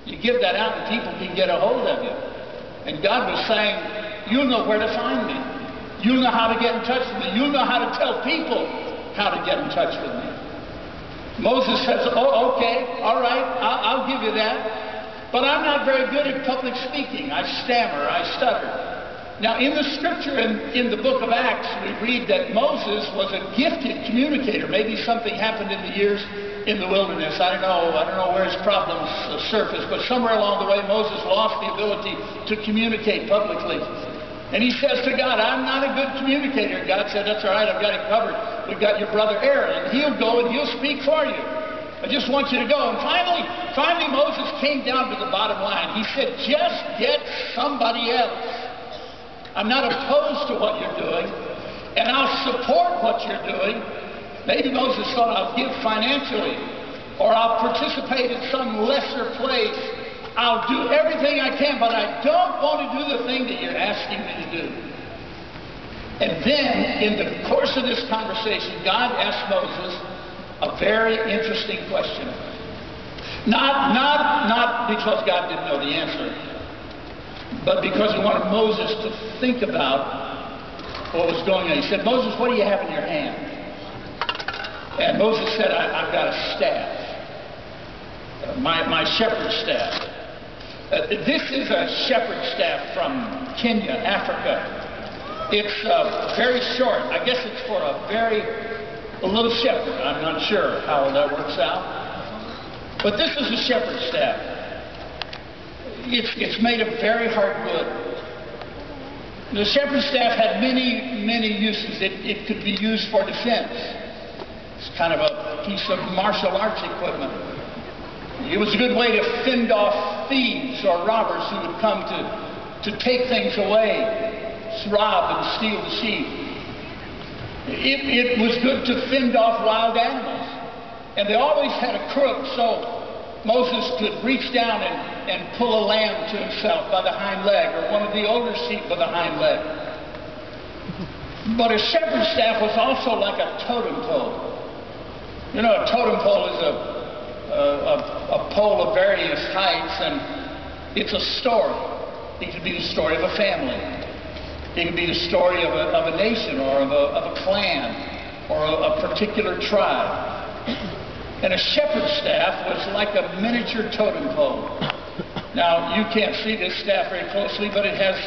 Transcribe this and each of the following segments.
You give that out and people can get a hold of you. And God was saying, you'll know where to find me. You'll know how to get in touch with me. You'll know how to tell people how to get in touch with me. Moses says, oh, okay, all right, I'll give you that. But I'm not very good at public speaking. I stammer, I stutter. Now, in the scripture, in the book of Acts, we read that Moses was a gifted communicator. Maybe something happened in the years in the wilderness. I don't know where his problems surfaced, but somewhere along the way, Moses lost the ability to communicate publicly. And he says to God, I'm not a good communicator. God said, that's all right, I've got it covered. We've got your brother Aaron, and he'll go and he'll speak for you. I just want you to go. And finally Moses came down to the bottom line. He said, just get somebody else. I'm not opposed to what you're doing, and I'll support what you're doing. Maybe Moses thought, I'll give financially, or I'll participate in some lesser place. I'll do everything I can, but I don't want to do the thing that you're asking me to do. And then, in the course of this conversation, God asked Moses a very interesting question. Not because God didn't know the answer, but because he wanted Moses to think about what was going on. He said, Moses, what do you have in your hand? And Moses said, I've got a staff, my shepherd's staff. This is a shepherd's staff from Kenya, Africa. It's very short. I guess it's for a little shepherd. I'm not sure how that works out. But this is a shepherd's staff. It's made of very hard wood. The shepherd's staff had many uses. It could be used for defense. It's kind of a piece of martial arts equipment. It was a good way to fend off thieves or robbers who would come to take things away, rob and steal the sheep. It was good to fend off wild animals. And they always had a crook, so Moses could reach down and pull a lamb to himself by the hind leg, or one of the older sheep by the hind leg. But a shepherd's staff was also like a totem pole. You know, a totem pole is a pole of various heights, and it's a story. It could be the story of a family. It could be the story of a nation, or of a clan, or a particular tribe. And a shepherd's staff was like a miniature totem pole. Now, you can't see this staff very closely, but it has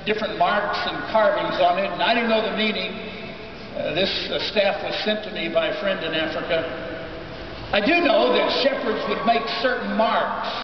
different marks and carvings on it, and I didn't know the meaning. This staff was sent to me by a friend in Africa. I do know that shepherds would make certain marks